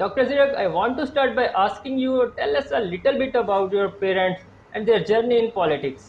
Dr. Zirak, I want to start by asking you, tell us a little bit about your parents and their journey in politics.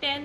10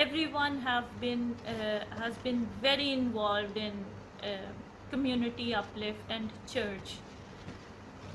everyone has been very involved in community uplift and church.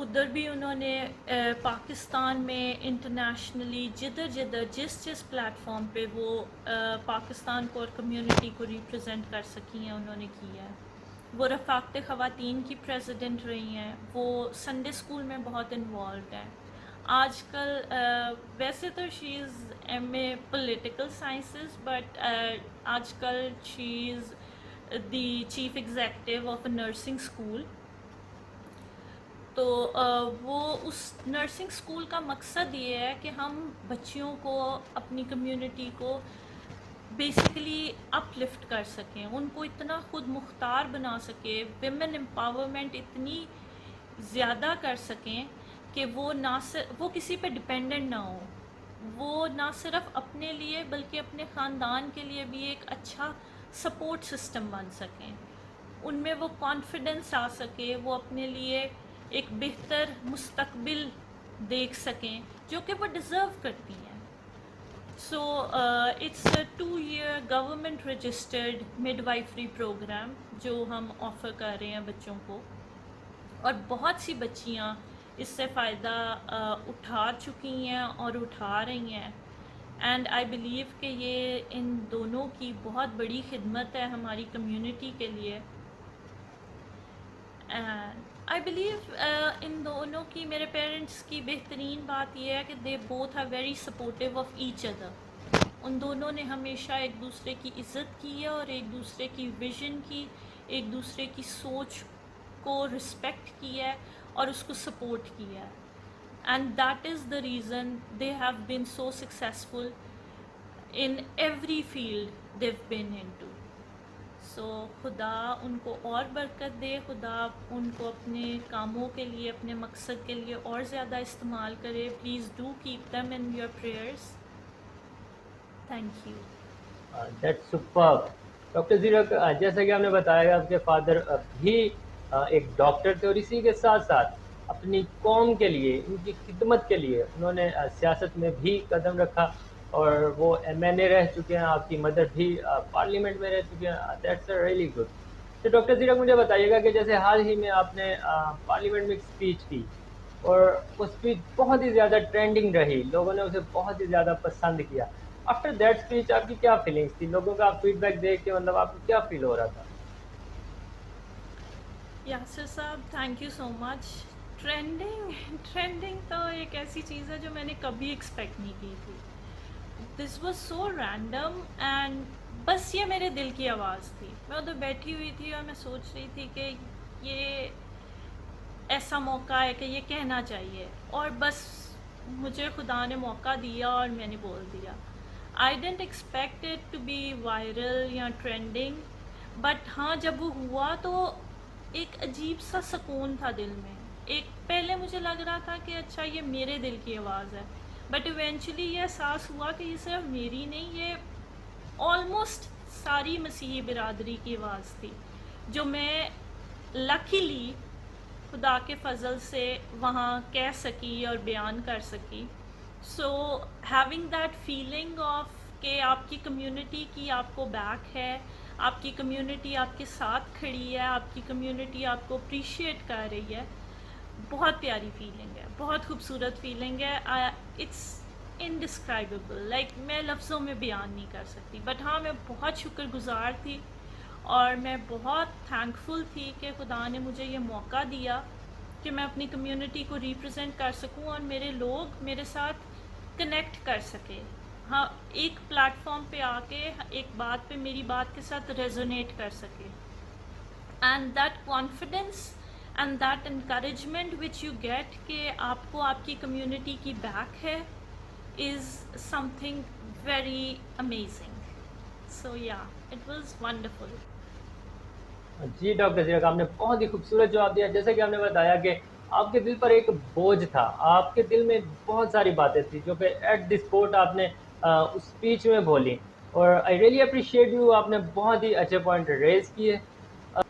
ادھر بھی انہوں نے پاکستان میں internationally جدھر جس plate form پہ وہ پاکستان کو اور کمیونٹی کو ریپرزینٹ کر سکی ہیں انہوں نے کیا ہے. وہ رفاقت خواتین کی پریزیڈنٹ رہی ہیں. وہ سنڈے اسکول میں بہت انوالوڈ ہیں. آج کل ویسے تو she is M A political sciences but آج کل she is the chief executive of a nursing school. تو وہ اس نرسنگ اسکول کا مقصد یہ ہے کہ ہم بچیوں کو اپنی کمیونٹی کو بیسیکلی اپ لفٹ کر سکیں, ان کو اتنا خود مختار بنا سکے, ویمن امپاورمنٹ اتنی زیادہ کر سکیں کہ وہ کسی پہ ڈپینڈنٹ نہ ہو. وہ نہ صرف اپنے لیے بلکہ اپنے خاندان کے لیے بھی ایک اچھا سپورٹ سسٹم بن سکیں. ان میں وہ کانفیڈنس آ سکے, وہ اپنے لیے ایک بہتر مستقبل دیکھ سکیں جو کہ وہ ڈیزرو کرتی ہیں. So it's a 2 year government registered midwifery programme جو ہم آفر کر رہے ہیں بچوں کو, اور بہت سی بچیاں اس سے فائدہ اٹھا چکی ہیں اور اٹھا رہی ہیں. اینڈ آئی بلیو کہ یہ ان دونوں کی بہت بڑی خدمت ہے ہماری کمیونٹی کے لیے. آئی بلیو ان دونوں کی, میرے پیرنٹس کی بہترین بات یہ ہے کہ they both are very supportive of each other. ان دونوں نے ہمیشہ ایک دوسرے کی عزت کی ہے اور ایک دوسرے کی ویژن کی, ایک دوسرے کی سوچ کو رسپیکٹ کی ہے اور اس کو سپورٹ کیا ہے. And that is the reason they have been so successful in every field they've been into. So خدا ان کو اور برکت دے, خدا ان کو اپنے کاموں کے لیے, اپنے مقصد کے لیے اور زیادہ استعمال کرے. Please do keep them in your prayers. Thank you. That's superb. Doctor Zeerak, جیسا کہ آپ نے بتایا آپ کے فادر بھی ایک ڈاکٹر تھے, اور اسی کے ساتھ ساتھ اپنی قوم کے لیے, ان کی خدمت کے لیے انہوں نے سیاست میں بھی قدم رکھا, اور وہ ایم این اے رہ چکے ہیں. آپ کی مدر بھی پارلیمنٹ میں رہ چکے ہیں. That's really good. تو ڈاکٹر زیرک مجھے بتائیے گا کہ جیسے حال ہی میں آپ نے پارلیمنٹ میں ایک اسپیچ کی, اور وہ اسپیچ بہت ہی زیادہ ٹرینڈنگ رہی, لوگوں نے اسے بہت ہی زیادہ پسند کیا. آفٹر دیٹ اسپیچ آپ کی کیا فیلنگس تھی؟ لوگوں کا فیڈ بیک دیکھ کے مطلب آپ کو کیا فیل ہو رہا تھا؟ یاسر صاحب, thank you so much. Trending تو ایک ایسی چیز ہے جو میں نے کبھی ایکسپیکٹ نہیں کی تھی. This was so random, and بس یہ میرے دل کی آواز تھی. میں ادھر بیٹھی ہوئی تھی اور میں سوچ رہی تھی کہ یہ ایسا موقع ہے کہ یہ کہنا چاہیے, اور بس مجھے خدا نے موقع دیا اور میں نے بول دیا. I didn't expect it to be viral یا ٹرینڈنگ, بٹ ہاں جب وہ ہوا تو ایک عجیب سا سکون تھا دل میں. ایک پہلے مجھے لگ رہا تھا کہ اچھا یہ میرے دل کی آواز ہے, بٹ ایونچولی یہ احساس ہوا کہ یہ صرف میری نہیں, یہ آلموسٹ ساری مسیحی برادری کی آواز تھی, جو میں لکیلی خدا کے فضل سے وہاں کہہ سکی اور بیان کر سکی. So having that feeling of کہ آپ کی کمیونٹی کی آپ کو بیک ہے, آپ کی کمیونٹی آپ کے ساتھ کھڑی ہے, آپ کی کمیونٹی آپ کو اپریشیٹ کر رہی ہے, بہت پیاری فیلنگ ہے, بہت خوبصورت فیلنگ ہے. اٹس انڈسکرائبیبل, لائک میں لفظوں میں بیان نہیں کر سکتی. بٹ ہاں میں بہت شکر گزار تھی اور میں بہت تھینک فل تھی کہ خدا نے مجھے یہ موقع دیا کہ میں اپنی کمیونٹی کو ریپرزینٹ کر سکوں اور میرے لوگ میرے ساتھ کنیکٹ کر سکے. ہاں, ایک پلیٹ فارم پہ آ کے ایک بات پہ میری بات کے ساتھ ریزونیٹ کر سکے. And that confidence and that encouragement which you get کہ آپ کو آپ کی کمیونٹی کی بیک ہے, is something very amazing. So ya it was wonderful. جی ڈاکٹر زیرک, آپ نے بہت ہی خوبصورت جواب دیا. جیسے کہ آپ نے بتایا کہ آپ کے دل پر ایک بوجھ تھا, آپ کے دل میں بہت ساری باتیں تھیں جو کہ ایٹ دی اسپوٹ آپ نے اس اسپیچ میں بولی, اور آئی ریئلی اپریشیٹ یو. آپ نے بہت ہی اچھے پوائنٹ ریز کیے.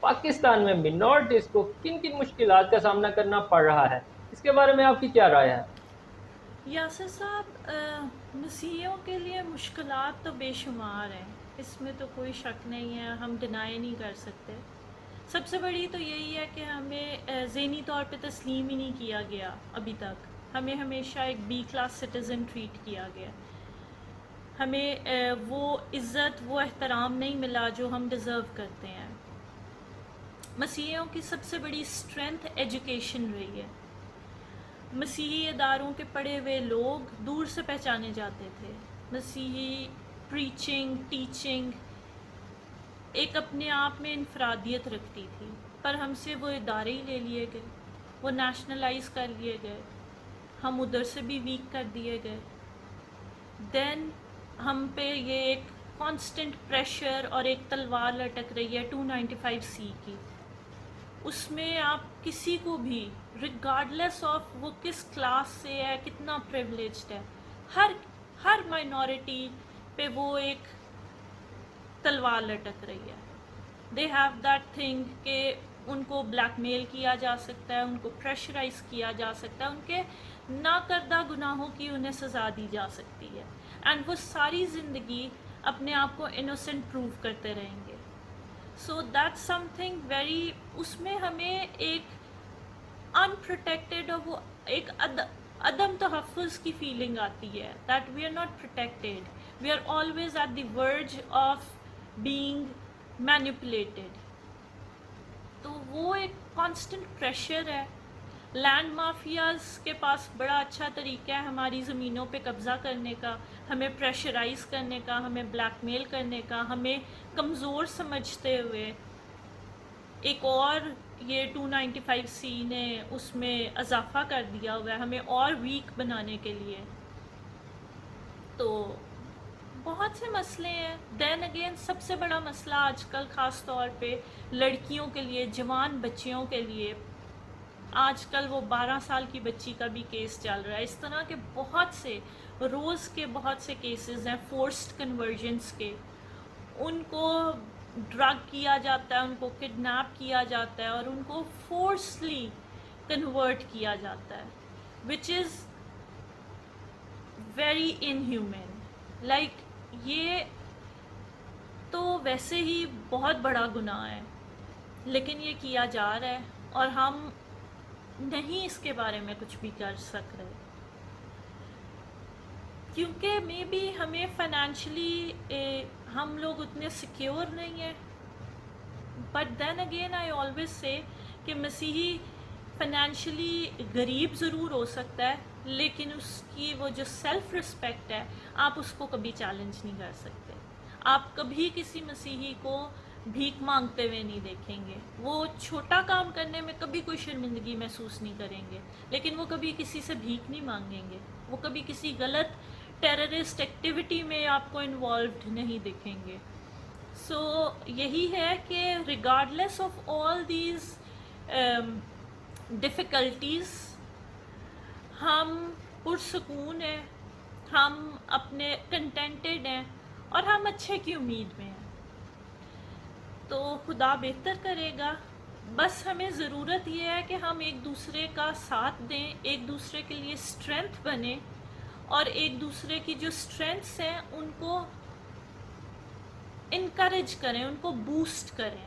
پاکستان میں منورٹیز کو کن کن مشکلات کا سامنا کرنا پڑ رہا ہے, اس کے بارے میں آپ کی کیا رائے ہے؟ یاسر صاحب, مسیحیوں کے لیے مشکلات تو بے شمار ہیں, اس میں تو کوئی شک نہیں ہے, ہم ڈینائی نہیں کر سکتے. سب سے بڑی تو یہی ہے کہ ہمیں ذہنی طور پہ تسلیم ہی نہیں کیا گیا ابھی تک. ہمیں ہمیشہ ایک بی کلاس سٹیزن ٹریٹ کیا گیا. ہمیں وہ عزت وہ احترام نہیں ملا جو ہم ڈیزرو کرتے ہیں. مسیحیوں کی سب سے بڑی اسٹرینتھ ایجوکیشن رہی ہے. مسیحی اداروں کے پڑھے ہوئے لوگ دور سے پہچانے جاتے تھے. مسیحی پریچنگ ٹیچنگ ایک اپنے آپ میں انفرادیت رکھتی تھی، پر ہم سے وہ ادارے ہی لے لیے گئے، وہ نیشنلائز کر لیے گئے، ہم ادھر سے بھی ویک کر دیے گئے. دین ہم پہ یہ ایک کانسٹنٹ پریشر اور ایک تلوار لٹک رہی ہے 295C کی. اس میں آپ کسی کو بھی ریگارڈلیس آف وہ کس کلاس سے ہے، کتنا پریولیجڈ ہے، ہر مائنورٹی پہ وہ ایک تلوار لٹک رہی ہے. دے ہیو دیٹ تھنگ کہ ان کو بلیک میل کیا جا سکتا ہے، ان کو پریشرائز کیا جا سکتا ہے، ان کے ناکردہ گناہوں کی انہیں سزا دی جا سکتی ہے، اینڈ وہ ساری زندگی اپنے آپ کو انوسنٹ پروو کرتے رہیں گے. So that something very, اس میں ہمیں ایک ان پروٹیکٹیڈ اور وہ ایک عدم تحفظ کی فیلنگ آتی ہے، that we are not protected, we are always at the verge of being manipulated. تو وہ ایک کانسٹنٹ پریشر ہے. لینڈ مافیاز کے پاس بڑا اچھا طریقہ ہے ہماری زمینوں پہ قبضہ کرنے کا، ہمیں پریشرائز کرنے کا، ہمیں بلیک میل کرنے کا، ہمیں کمزور سمجھتے ہوئے. ایک اور یہ 295C نے اس میں اضافہ کر دیا ہوا ہے ہمیں اور ویک بنانے کے لیے. تو بہت سے مسئلے ہیں. دین اگین سب سے بڑا مسئلہ آج کل خاص طور پہ لڑکیوں کے لیے، جوان بچیوں کے لیے، آج کل وہ 12 سال کی بچی کا بھی کیس چل رہا ہے. اس طرح کے بہت سے روز کے بہت سے کیسز ہیں فورسڈ کنورژنس کے. ان کو ڈرگ کیا جاتا ہے، ان کو کڈنیپ کیا جاتا ہے اور ان کو فورسلی کنورٹ کیا جاتا ہے، which is very inhuman. Like یہ تو ویسے ہی بہت بڑا گناہ ہے، لیکن یہ کیا جا رہا ہے اور ہم نہیں اس کے بارے میں کچھ بھی کر سک رہے، کیونکہ مے بی ہمیں فائنینشلی ہم لوگ اتنے سیکیور نہیں ہیں. But then again I always say کہ مسیحی فائنینشلی غریب ضرور ہو سکتا ہے، لیکن اس کی وہ جو سیلف رسپیکٹ ہے آپ اس کو کبھی چیلنج نہیں کر سکتے. آپ کبھی کسی مسیحی کو بھیک مانگتے ہوئے نہیں دیکھیں گے. وہ چھوٹا کام کرنے میں کبھی کوئی شرمندگی محسوس نہیں کریں گے، لیکن وہ کبھی کسی سے بھیک نہیں مانگیں گے. وہ کبھی کسی غلط ٹیررسٹ ایکٹیویٹی میں آپ کو انوالوڈ نہیں دکھیں گے. سو یہی ہے کہ regardless of all these difficulties ہم پرسکون ہیں، ہم اپنے کنٹینٹڈ ہیں اور ہم اچھے کی امید میں ہیں. تو خدا بہتر کرے گا. بس ہمیں ضرورت یہ ہے کہ ہم ایک دوسرے کا ساتھ دیں، ایک دوسرے کے لیے اسٹرینتھ بنیں اور ایک دوسرے کی جو اسٹرینتھس ہیں ان کو انکریج کریں، ان کو بوسٹ کریں.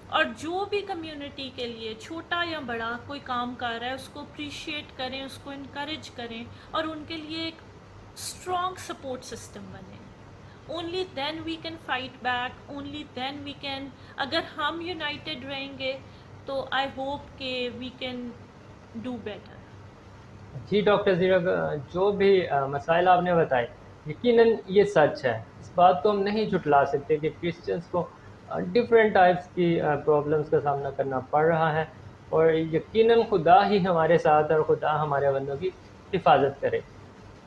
اور جو بھی کمیونٹی کے لیے چھوٹا یا بڑا کوئی کام کر رہا ہے اس کو اپریشیٹ کریں، اس کو انکریج کریں اور ان کے لیے ایک اسٹرانگ سپورٹ سسٹم بنے. Only then we can fight back, only then we can. اگر ہم یونائٹیڈ رہیں گے تو آئی ہوپ کہ وی کین ڈو بیٹر. جی ڈاکٹر زیرک، جو بھی مسائل آپ نے بتائے یقیناً یہ سچ ہے. اس بات کو ہم نہیں جھٹلا سکتے کہ کرسچنس کو ڈفرینٹ ٹائپس کی پرابلمس کا سامنا کرنا پڑ رہا ہے، اور یقیناً خدا ہی ہمارے ساتھ اور خدا ہمارے بندوں کی حفاظت کرے.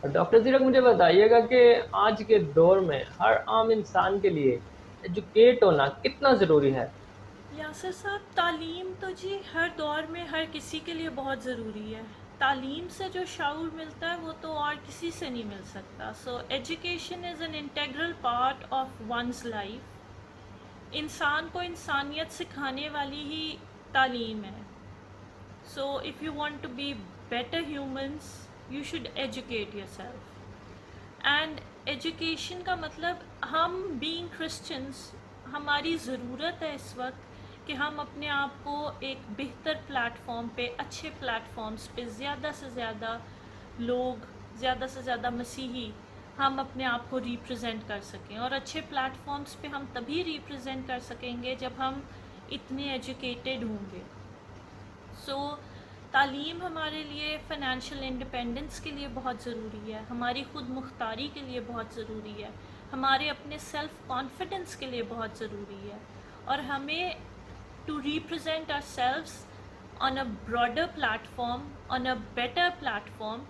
اور ڈاکٹر زیرک مجھے بتائیے گا کہ آج کے دور میں ہر عام انسان کے لیے ایجوکیٹ ہونا کتنا ضروری ہے؟ یاسر صاحب، تعلیم تو جی ہر دور میں ہر کسی کے لیے بہت ضروری ہے. تعلیم سے جو شعور ملتا ہے وہ تو اور کسی سے نہیں مل سکتا. So education is an integral part of one's life. انسان کو انسانیت سکھانے والی ہی تعلیم ہے. So if you want to be better humans you should educate yourself. And education کا مطلب ہم بینگ کرسچنس ہماری ضرورت ہے اس وقت کہ ہم اپنے آپ کو ایک بہتر پلیٹ فارم پہ، اچھے پلیٹ فارمز پہ زیادہ سے زیادہ لوگ، زیادہ سے زیادہ مسیحی ہم اپنے آپ کو ریپرزینٹ کر سکیں. اور اچھے پلیٹ فارمز پہ ہم تبھی ریپرزینٹ کر سکیں گے جب ہم اتنے ایجوکیٹڈ ہوں گے. سو تعلیم ہمارے لیے فائنینشیل انڈیپینڈنس کے لیے بہت ضروری ہے، ہماری خود مختاری کے لیے بہت ضروری ہے، ہمارے اپنے سیلف کانفیڈنس کے لیے بہت ضروری ہے، اور ہمیں to represent ourselves on a broader platform, on a better platform,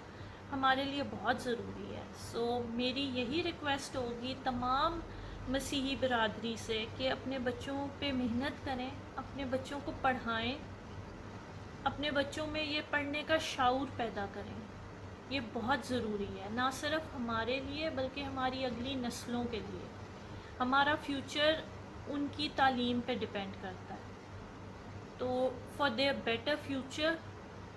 ہمارے لیے بہت ضروری ہے. سو میری یہی ریکویسٹ ہوگی تمام مسیحی برادری سے کہ اپنے بچوں پہ محنت کریں، اپنے بچوں کو پڑھائیں، اپنے بچوں میں یہ پڑھنے کا شعور پیدا کریں. یہ بہت ضروری ہے، نہ صرف ہمارے لیے بلکہ ہماری اگلی نسلوں کے لیے. ہمارا فیوچر ان کی تعلیم پہ ڈپینڈ کرتا ہے. تو for their better future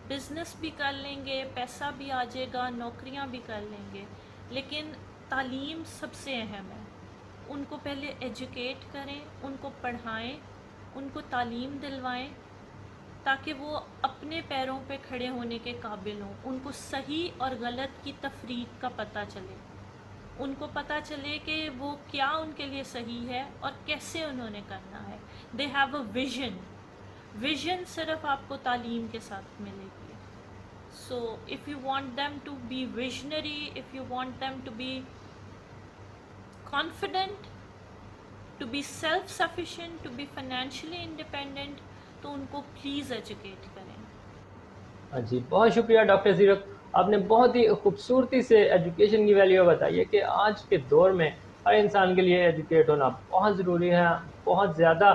business بھی کر لیں گے، پیسہ بھی آ جائے گا، نوکریاں بھی کر لیں گے، لیکن تعلیم سب سے اہم ہے. ان کو پہلے ایجوکیٹ کریں، ان کو پڑھائیں، ان کو تعلیم دلوائیں تاکہ وہ اپنے پیروں پہ کھڑے ہونے کے قابل ہوں. ان کو صحیح اور غلط کی تفریق کا پتہ چلے، ان کو پتہ چلے کہ وہ کیا ان کے لیے صحیح ہے اور کیسے انہوں نے کرنا ہے. They have a vision. Vision صرف آپ کو تعلیم کے ساتھ ملے گی. So if you want them to be visionary, if you want them to be confident, to be self sufficient, to be financially independent, تو ان کو پلیز ایجوکیٹ کریں. ہاں جی، بہت شکریہ ڈاکٹر زیرک. آپ نے بہت ہی خوبصورتی سے ایجوکیشن کی ویلیو بتائی ہے کہ آج کے دور میں ہر انسان کے لیے ایجوکیٹ ہونا بہت ضروری ہے. بہت زیادہ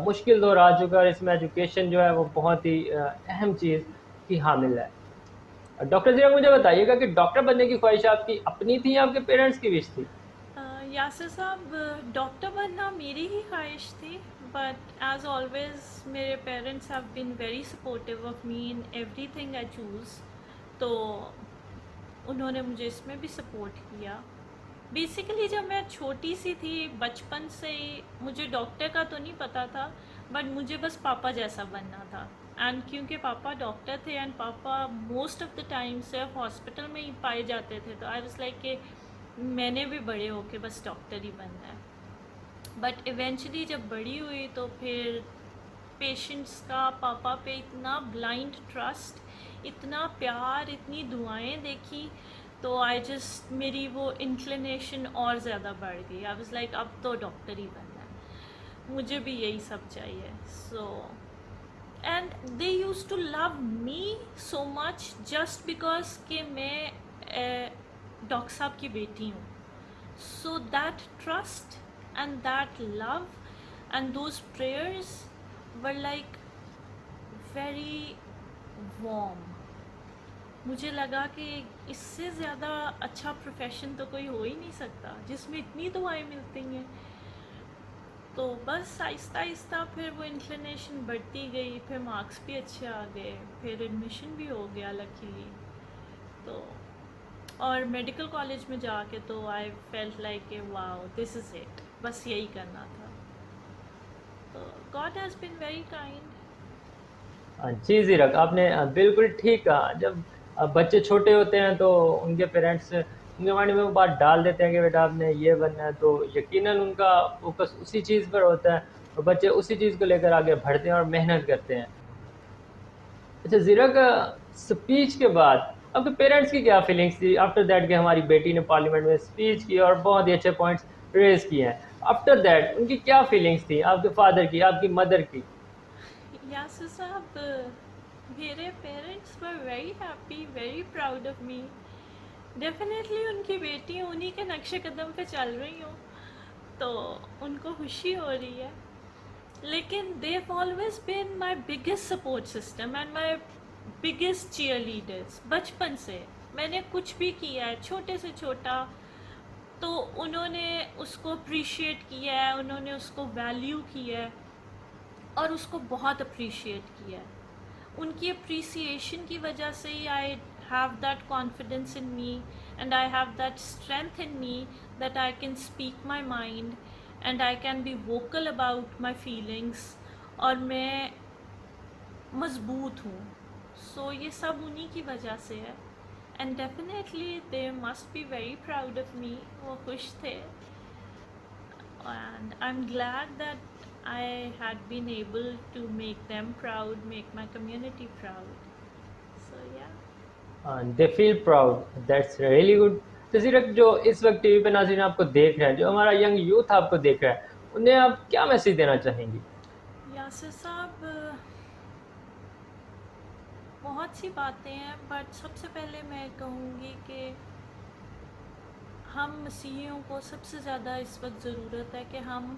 مشکل دور آ چکا ہے، اس میں ایجوکیشن جو ہے وہ بہت ہی اہم چیز کی حامل ہے. ڈاکٹر زیرک مجھے بتائیے گا کہ ڈاکٹر بننے کی خواہش آپ کی اپنی تھی یا آپ کے پیرنٹس کی وش تھی؟ یاسر صاحب، ڈاکٹر بننا میری ہی خواہش تھی، بٹ ایز آلویز میرے parents have been very supportive of me in every thing I choose. تو انہوں نے مجھے اس میں بھی سپورٹ کیا. بیسیکلی جب میں چھوٹی سی تھی، بچپن سے ہی مجھے ڈاکٹر کا تو نہیں پتہ تھا، بٹ مجھے بس پاپا جیسا بننا تھا. اینڈ کیونکہ پاپا ڈاکٹر تھے and papa most of the time صرف ہاسپٹل میں ہی پائے جاتے تھے، تو آئی واز لائک کہ میں نے بھی بڑے ہو کے بس ڈاکٹر ہی بننا ہے. بٹ ایونچولی جب بڑی ہوئی تو پھر پیشنٹس کا پاپا پہ اتنا بلائنڈ ٹرسٹ، اتنا پیار، اتنی دعائیں دیکھی، تو آئی جسٹ میری وہ انکلینیشن اور زیادہ بڑھ گئی. آئی واز لائک اب تو ڈاکٹر ہی بننا ہے، مجھے بھی یہی سب چاہیے. So and they used to love me so much just because کہ میں ڈاکٹر صاحب کی بیٹی ہوں. So that trust and that love and those prayers were like very warm. مجھے لگا کہ اس سے زیادہ اچھا پروفیشن تو کوئی ہو ہی نہیں سکتا جس میں اتنی دعائیں ملتی ہیں. تو بس آہستہ آہستہ پھر وہ انکلینیشن بڑھتی گئی، پھر مارکس بھی اچھے آ گئے، پھر ایڈمیشن بھی ہو گیا لکیلی. تو اور میڈیکل کالج میں جا کے تو آئی فیلٹ لائک کہ واو دس از اٹ، بس یہی کرنا تھا. تو God has been very kind. جی زیرک، آپ نے بالکل ٹھیک کہا. جب بچے چھوٹے ہوتے ہیں تو ان کے پیرنٹس ان کے مائنڈ میں وہ بات ڈال دیتے ہیں کہ بیٹا آپ نے یہ بننا ہے، تو یقیناً ان کا فوکس اسی چیز پر ہوتا ہے اور بچے اسی چیز کو لے کر آگے بڑھتے ہیں اور محنت کرتے ہیں. اچھا زیرک، اسپیچ کے بعد آپ کے پیرنٹس کی کیا فیلنگس تھی آفٹر دیٹ کہ ہماری بیٹی نے پارلیمنٹ میں اسپیچ کی اور بہت ہی اچھے پوائنٹس ریز کیے ہیں؟ آفٹر دیٹ ان کی کیا فیلنگس تھی، آپ کے فادر کی، آپ کی مدر کی؟ یاسر صاحب، میرے parents were very happy, very proud of me. Definitely ان کی بیٹی انہی کے نقش قدم پہ چل رہی ہوں تو ان کو خوشی ہو رہی ہے. لیکن they have always been my biggest support system and my biggest chair leaders. بچپن سے میں نے کچھ بھی کیا ہے چھوٹے سے چھوٹا تو انہوں نے اس کو اپریشیٹ کیا ہے، انہوں نے اس کو ویلیو کیا ہے اور اس کو بہت اپریشیٹ کیا ہے. ان کی اپریسیشن کی وجہ سے ہی I have that confidence in me and I have that strength in me that I can speak my mind and I can be vocal about my feelings اور میں مضبوط ہوں. سو یہ سب انہی کی وجہ سے ہے. And definitely they must be very proud of me. وہ خوش تھے. And I am glad that I had been able to make them proud, make my community proud. So ya and they feel proud. That's really good. جزیرہ جو اس وقت T V پہ ناظرین آپ کو دیکھ رہے ہیں, جو ہمارا ینگ یوتھ آپ کو دیکھ رہا ہے, انہیں آپ کیا میسج دینا چاہیں گی؟ یاسر صاحب, بہت سی باتیں ہیں, بٹ سب سے پہلے میں کہوں گی کہ ہم مسیحیوں کو سب سے زیادہ اس وقت ضرورت ہے کہ ہم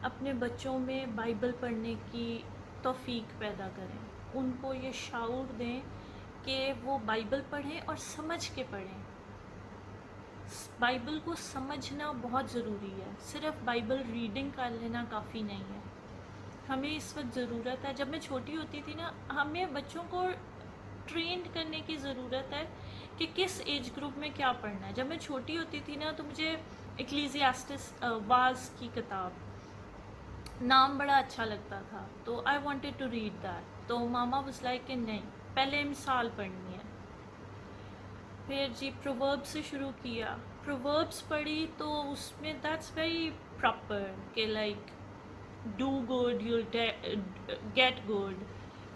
اپنے بچوں میں بائبل پڑھنے کی توفیق پیدا کریں. ان کو یہ شعور دیں کہ وہ بائبل پڑھیں اور سمجھ کے پڑھیں. بائبل کو سمجھنا بہت ضروری ہے. صرف بائبل ریڈنگ کر لینا کافی نہیں ہے. ہمیں اس وقت ضرورت ہے, جب میں چھوٹی ہوتی تھی نا, ہمیں بچوں کو ٹرینڈ کرنے کی ضرورت ہے کہ کس ایج گروپ میں کیا پڑھنا ہے. جب میں چھوٹی ہوتی تھی نا تو مجھے ایکلیزیاسٹس واز کی کتاب نام بڑا اچھا لگتا تھا, تو I wanted to read that. تو ماما واز لائک کہ نہیں, پہلے مثال پڑھنی ہے. پھر جی پروورب سے شروع کیا, پرووربس پڑھی تو اس میں دیٹس ویری پراپر کہ like do good you get good,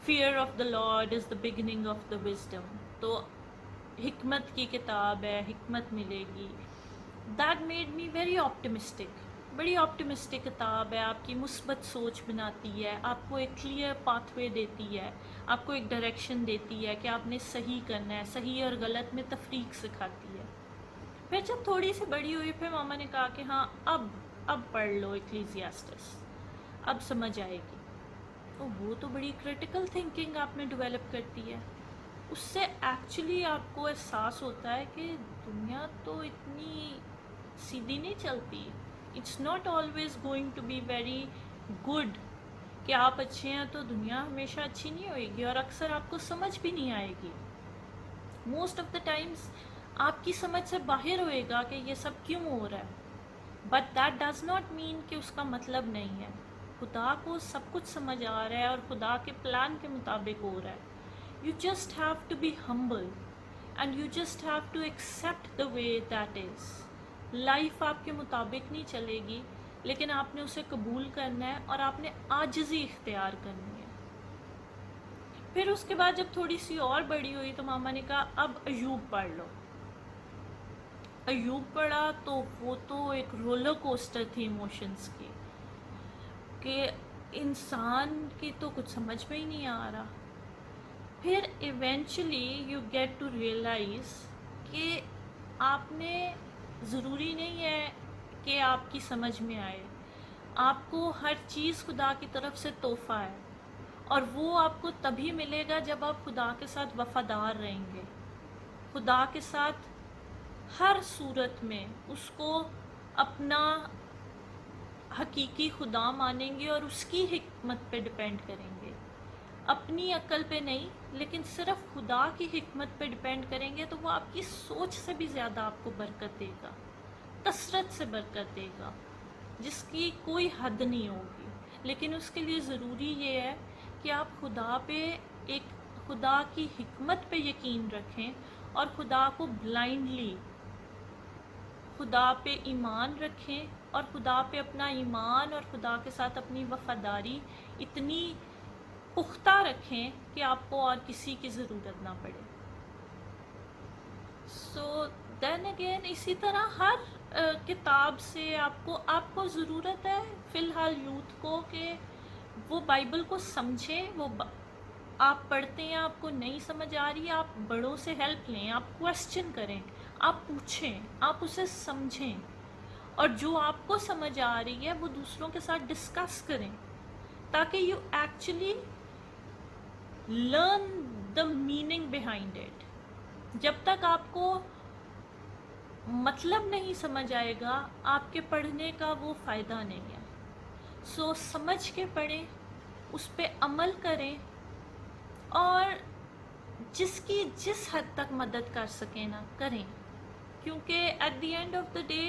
fear of the lord is the beginning of the wisdom. تو حکمت کی کتاب ہے, حکمت ملے گی. That made me very optimistic. بڑی آپٹمسٹک کتاب ہے, آپ کی مثبت سوچ بناتی ہے, آپ کو ایک کلیئر پاتھ وے دیتی ہے, آپ کو ایک ڈائریکشن دیتی ہے کہ آپ نے صحیح کرنا ہے, صحیح اور غلط میں تفریق سکھاتی ہے. پھر جب تھوڑی سی بڑی ہوئی, پھر ماما نے کہا کہ ہاں اب پڑھ لو ایکلیزیاسٹس, اب سمجھ آئے گی. تو وہ تو بڑی کرٹیکل تھنکنگ آپ میں ڈیولپ کرتی ہے. اس سے ایکچولی آپ کو احساس ہوتا ہے کہ دنیا تو اتنی سیدھی نہیں چلتی. It's not always going to be very good کہ آپ اچھے ہیں تو دنیا ہمیشہ اچھی نہیں ہوئے گی, اور اکثر آپ کو سمجھ بھی نہیں آئے گی. موسٹ آف دا ٹائمس آپ کی سمجھ سے باہر ہوئے گا کہ یہ سب کیوں ہو رہا ہے, but that does not mean کہ اس کا مطلب نہیں ہے. خدا کو سب کچھ سمجھ آ رہا ہے اور خدا کے پلان کے مطابق ہو رہا ہے. You just have to be humble and you just have to accept the way that is. Life آپ کے مطابق نہیں چلے گی, لیکن آپ نے اسے قبول کرنا ہے اور آپ نے عاجزی اختیار کرنی ہے. پھر اس کے بعد جب تھوڑی سی اور بڑی ہوئی تو ماما نے کہا اب ایوب پڑھ لو. ایوب پڑھا تو وہ تو ایک رولر کوسٹر تھی ایموشنز کی, کہ انسان کی تو کچھ سمجھ میں ہی نہیں آ رہا. پھر eventually you get to realise کہ آپ نے, ضروری نہیں ہے کہ آپ کی سمجھ میں آئے. آپ کو ہر چیز خدا کی طرف سے تحفہ ہے, اور وہ آپ کو تبھی ملے گا جب آپ خدا کے ساتھ وفادار رہیں گے. خدا کے ساتھ ہر صورت میں اس کو اپنا حقیقی خدا مانیں گے اور اس کی حکمت پہ ڈپینڈ کریں گے. اپنی عقل پہ نہیں, لیکن صرف خدا کی حکمت پہ ڈپینڈ کریں گے, تو وہ آپ کی سوچ سے بھی زیادہ آپ کو برکت دے گا, کثرت سے برکت دے گا, جس کی کوئی حد نہیں ہوگی. لیکن اس کے لیے ضروری یہ ہے کہ آپ خدا پہ, ایک خدا کی حکمت پہ یقین رکھیں, اور خدا کو بلائنڈلی خدا پہ ایمان رکھیں, اور خدا پہ اپنا ایمان اور خدا کے ساتھ اپنی وفاداری اتنی پختہ رکھیں کہ آپ کو اور کسی کی ضرورت نہ پڑے. سو دین اگین اسی طرح ہر کتاب سے آپ کو ضرورت ہے فی الحال یوتھ کو کہ وہ بائبل کو سمجھیں. وہ آپ پڑھتے ہیں, آپ کو نہیں سمجھ آ رہی, آپ بڑوں سے ہیلپ لیں, آپ کویسچن کریں, آپ پوچھیں, آپ اسے سمجھیں, اور جو آپ کو سمجھ آ رہی ہے وہ دوسروں کے ساتھ ڈسکس کریں, تاکہ you actually learn the meaning behind it. جب تک آپ کو مطلب نہیں سمجھ آئے گا, آپ کے پڑھنے کا وہ فائدہ نہیں ہے. سو سمجھ کے پڑھیں, اس پہ عمل کریں, اور جس کی جس حد تک مدد کر سکیں نا کریں, کیونکہ at the end of the day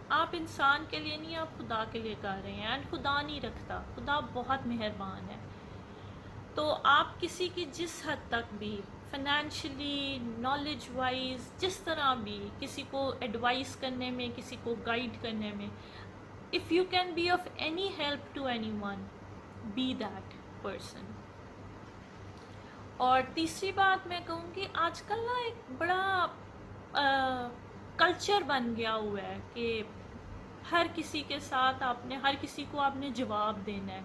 آپ انسان کے لیے نہیں، آپ خدا کے لیے کر رہے ہیں، اینڈ خدا نہیں رکھتا، خدا بہت مہربان ہے. تو آپ کسی کی جس حد تک بھی فنینشلی، نالج وائز، جس طرح بھی کسی کو ایڈوائس کرنے میں، کسی کو گائیڈ کرنے میں، if you can be of any help to anyone, be that person. اور تیسری بات میں کہوں کہ آج کل نا ایک بڑا کلچر بن گیا ہوا ہے کہ ہر کسی کے ساتھ ہر کسی کو آپ نے جواب دینا ہے،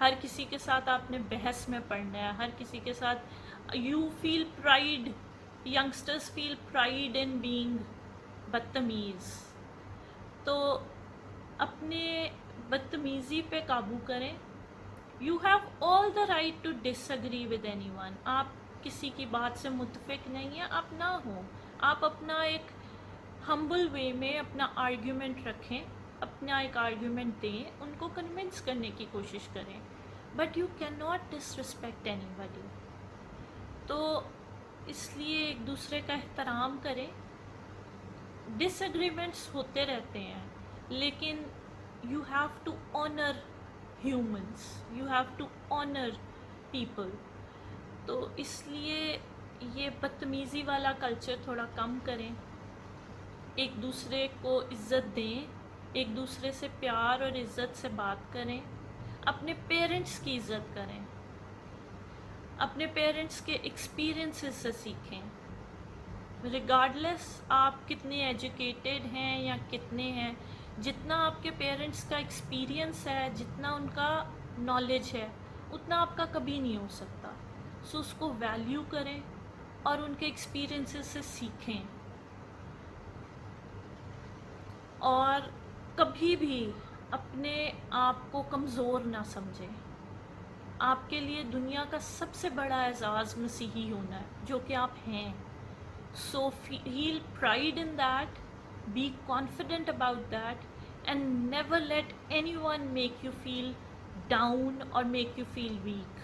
ہر کسی کے ساتھ آپ نے بحث میں پڑھنا ہے، ہر کسی کے ساتھ you feel pride, youngsters feel pride in being بدتمیز. تو اپنے بدتمیزی پہ قابو کریں. You have all the right to disagree with anyone. آپ کسی کی بات سے متفق نہیں ہیں، آپ نہ ہوں، آپ اپنا ایک ہمبل وے میں اپنا آرگیومنٹ رکھیں، اپنا ایک آرگیومنٹ دیں، ان کو کنونس کرنے کی کوشش کریں، but you cannot disrespect اینی باڈی. تو اس لیے ایک دوسرے کا احترام کریں. ڈس ایگریمنٹس ہوتے رہتے ہیں، لیکن you have to honour humans, you have to honour people. تو اس لیے یہ بدتمیزی والا کلچر تھوڑا کم کریں، ایک دوسرے کو عزت دیں، ایک دوسرے سے پیار اور عزت سے بات کریں، اپنے پیرنٹس کی عزت کریں، اپنے پیرنٹس کے ایکسپیرئنسز سے سیکھیں. ریگارڈلیس آپ کتنے ایجوکیٹڈ ہیں یا کتنے ہیں، جتنا آپ کے پیرنٹس کا ایکسپیرئنس ہے، جتنا ان کا نالج ہے، اتنا آپ کا کبھی نہیں ہو سکتا. سو اس کو ویلیو کریں اور ان کے ایکسپیرئنسز سے سیکھیں. اور کبھی بھی اپنے آپ کو کمزور نہ سمجھیں. آپ کے لیے دنیا کا سب سے بڑا اعزاز مسیحی ہونا ہے، جو کہ آپ ہیں. So feel pride in that, be confident about that, and never let anyone make you feel down or make you feel weak.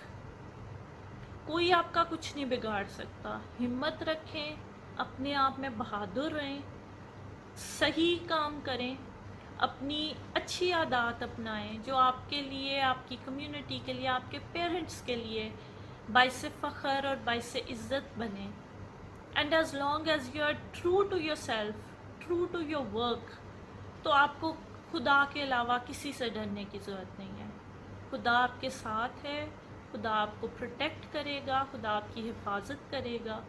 کوئی آپ کا کچھ نہیں بگاڑ سکتا. ہمت رکھیں، اپنے آپ میں بہادر رہیں، صحیح کام کریں، اپنی اچھی عادات اپنائیں جو آپ کے لیے، آپ کی کمیونٹی کے لیے، آپ کے پیرنٹس کے لیے باعث فخر اور باعث عزت بنیں. And as long as you are true to yourself, true to your work, تو آپ کو خدا کے علاوہ کسی سے ڈرنے کی ضرورت نہیں ہے. خدا آپ کے ساتھ ہے، خدا آپ کو پروٹیکٹ کرے گا، خدا آپ کی حفاظت کرے گا.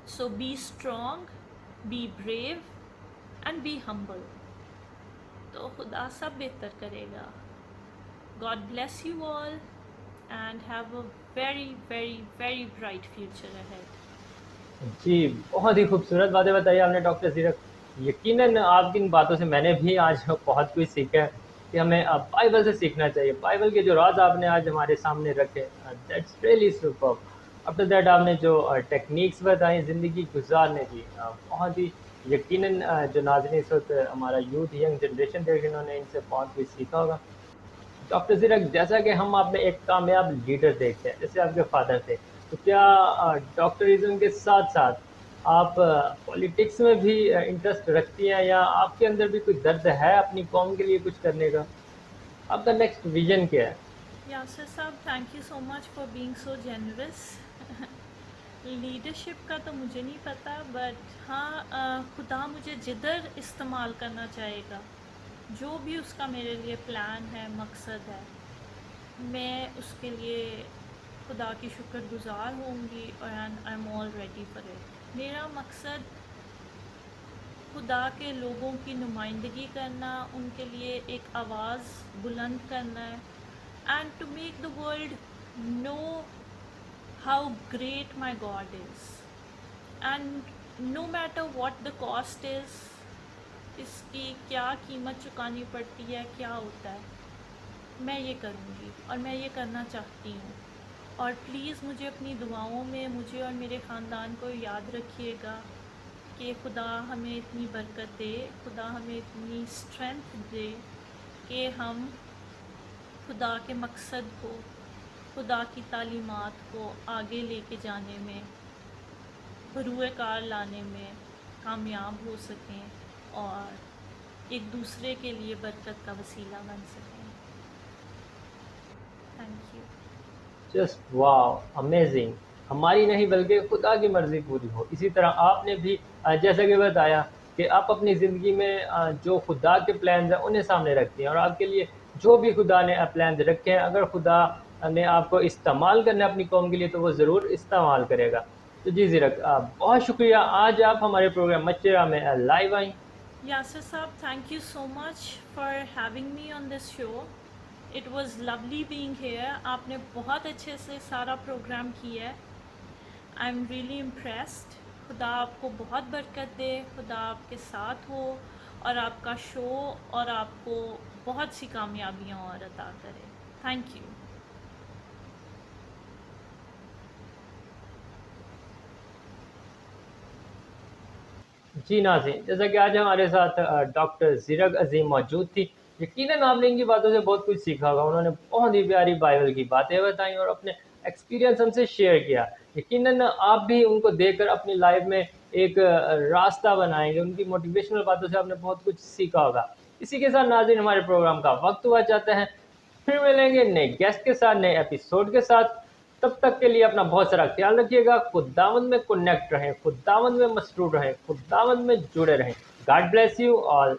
So be strong, be brave and be humble. تو خدا سب بہتر کرے گا. God bless you all and have a very very very bright future ahead. جی بہت ہی خوبصورت باتیں بتائی آپ نے ڈاکٹر زیرک. یقیناً آپ کی ان باتوں سے میں نے بھی آج بہت کچھ سیکھا ہے کہ ہمیں بائبل سے سیکھنا چاہیے. بائبل کے جو راز آپ نے آج ہمارے سامنے رکھے، that's really super. After that آپ نے جو ٹیکنیکس بتائیں زندگی گزارنے کی، بہت ہی یقیناً جو ناظرین اس وقت ہمارا یوتھ، ینگ جنریشن دیکھ انہوں نے ان سے بہت کچھ سیکھا ہوگا. ڈاکٹر زیرک، جیسا کہ ہم آپ میں ایک کامیاب لیڈر دیکھتے ہیں جیسے آپ کے فادر تھے، تو کیا ڈاکٹرزم کے ساتھ ساتھ آپ پولیٹکس میں بھی انٹرسٹ رکھتی ہیں، یا آپ کے اندر بھی کوئی درد ہے اپنی قوم کے لیے کچھ کرنے کا؟ آپ کا نیکسٹ ویژن کیا ہے؟ یاسر صاحب، thank you so much for being so generous. Leadership کا تو مجھے نہیں پتہ، بٹ ہاں خدا مجھے جدھر استعمال کرنا چاہے گا، جو بھی اس کا میرے لیے پلان ہے، مقصد ہے، میں اس کے لیے خدا کی شکر گزار ہوں گی. And I am all ready for it. میرا مقصد خدا کے لوگوں کی نمائندگی کرنا، ان کے لیے ایک آواز بلند کرنا ہے. And to make the world know how great my God is. And no matter what the cost is, اس کی کیا قیمت چکانی پڑتی ہے، کیا ہوتا ہے، میں یہ کروں گی اور میں یہ کرنا چاہتی ہوں. اور پلیز مجھے اپنی دعاؤں میں، مجھے اور میرے خاندان کو یاد رکھیے گا کہ خدا ہمیں اتنی برکت دے، خدا ہمیں اتنی اسٹرینتھ دے کہ ہم خدا کے مقصد کو، خدا کی تعلیمات کو آگے لے کے جانے میں، بروئے کار لانے میں کامیاب ہو سکیں، اور ایک دوسرے کے لیے برکت کا وسیلہ بن سکیں. Thank you. Just wow amazing. ہماری نہیں بلکہ خدا کی مرضی پوری ہو. اسی طرح آپ نے بھی جیسا کہ بتایا کہ آپ اپنی زندگی میں جو خدا کے پلانز ہیں انہیں سامنے رکھتی ہیں، اور آپ کے لیے جو بھی خدا نے پلانز رکھے ہیں، اگر خدا نے آپ کو استعمال کرنا ہے اپنی قوم کے لیے تو وہ ضرور استعمال کرے گا. تو جی زیرک بہت شکریہ، آج آپ ہمارے پروگرام مشورہ میں لائیو آئیں. یاسر صاحب, thank you so much for having me on this show. It was lovely being here. آپ نے بہت اچھے سے سارا پروگرام کیا ہے. I am really impressed. خدا آپ کو بہت برکت دے, خدا آپ کے ساتھ ہو, اور آپ کا شو اور آپ کو بہت سی کامیابیاں اور عطا کرے. Thank you. جی ناظرین، جیسا کہ آج ہمارے ساتھ ڈاکٹر زیرک عظیم موجود تھی. یقیناً آپ نے ان کی باتوں سے بہت کچھ سیکھا ہوگا. انہوں نے بہت ہی پیاری بائبل کی باتیں بتائیں اور اپنے ایکسپیرینس ہم سے شیئر کیا. یقیناً آپ بھی ان کو دیکھ کر اپنی لائف میں ایک راستہ بنائیں گے. ان کی موٹیویشنل باتوں سے آپ نے بہت کچھ سیکھا ہوگا. اسی کے ساتھ ناظرین ہمارے پروگرام کا وقت ہوا چاہتا ہے. پھر ملیں گے نئے گیسٹ کے ساتھ، نئے ایپیسوڈ کے ساتھ. تب تک کے لیے اپنا بہت سارا خیال رکھیے گا. خداوند میں کنیکٹ رہیں، خداوند میں مصروف رہیں، خداوند میں جڑے رہیں. God bless you all.